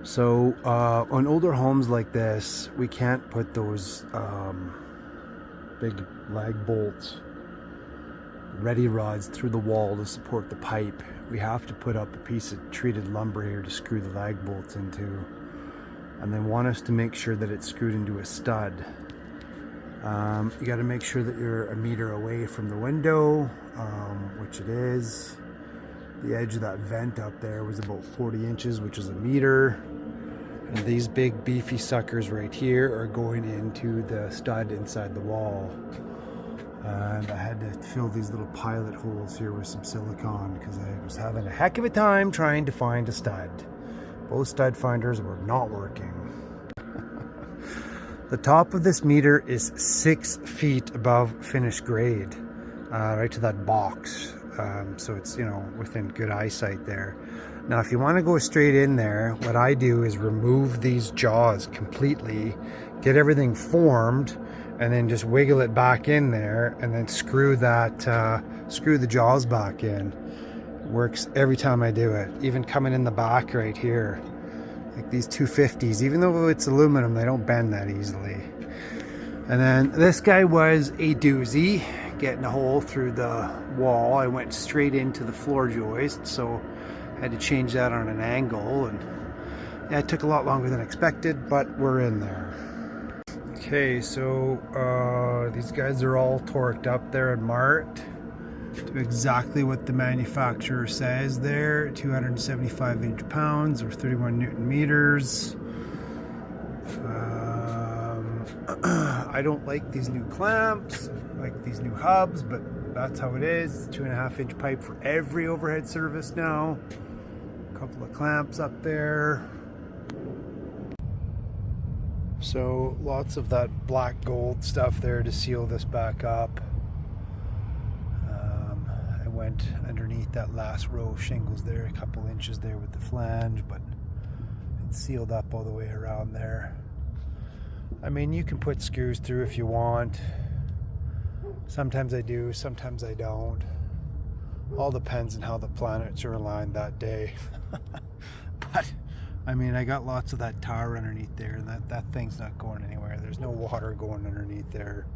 So on older homes like this, we can't put those big lag bolts, ready rods through the wall to support the pipe. We have to put up a piece of treated lumber here to screw the lag bolts into, and they want us to make sure that it's screwed into a stud. You got to make sure that you're a meter away from the window, which it is. The edge of that vent up there was about 40 inches, which is a meter. And these big beefy suckers right here are going into the stud inside the wall. And I had to fill these little pilot holes here with some silicone because I was having a heck of a time trying to find a stud. Both stud finders were not working. The top of this meter is 6 feet above finished grade, right to that box. So it's, you know, within good eyesight there. Now, if you want to go straight in there, what I do is remove these jaws completely, get everything formed, and then just wiggle it back in there, and then screw the jaws back in. It works every time I do it. Even coming in the back right here, like these 250s, even though it's aluminum, they don't bend that easily. And then this guy was a doozy, getting a hole through the wall. I went straight into the floor joist, so I had to change that on an angle, and yeah, it took a lot longer than expected, but we're in there. Okay, so these guys are all torqued up there and marked to exactly what the manufacturer says there, 275 inch-pounds or 31 Newton meters. I don't like these new clamps, I like these new hubs, but that's how it is. 2.5 inch pipe for every overhead service now. A couple of clamps up there. So lots of that black gold stuff there to seal this back up. I went underneath that last row of shingles there, a couple inches there with the flange, but it's sealed up all the way around there. I mean, you can put screws through if you want. Sometimes I do, sometimes I don't. All depends on how the planets are aligned that day. But I mean, I got lots of that tar underneath there, and that thing's not going anywhere. There's no water going underneath there.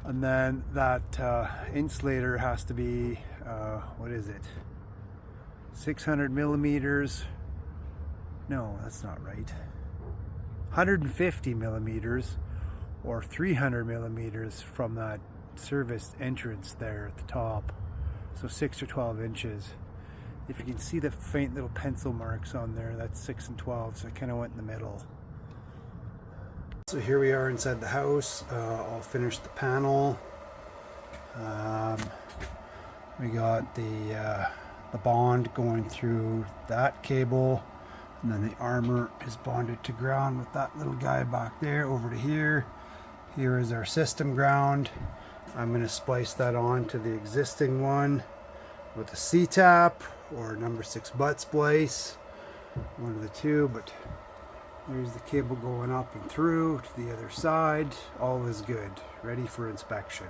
And then that insulator has to be, what is it? 600 millimeters. No, that's not right. 150 millimeters or 300 millimeters from that service entrance there at the top. So 6 or 12 inches. If you can see the faint little pencil marks on there, that's 6 and 12, so I kind of went in the middle. So here we are inside the house. I'll finish the panel. We got the bond going through that cable, and then the armor is bonded to ground with that little guy back there over to here. Here is our system ground. I'm going to splice that on to the existing one with a C-tap or number 6 butt splice, one of the two, but here's the cable going up and through to the other side. All is good, ready for inspection.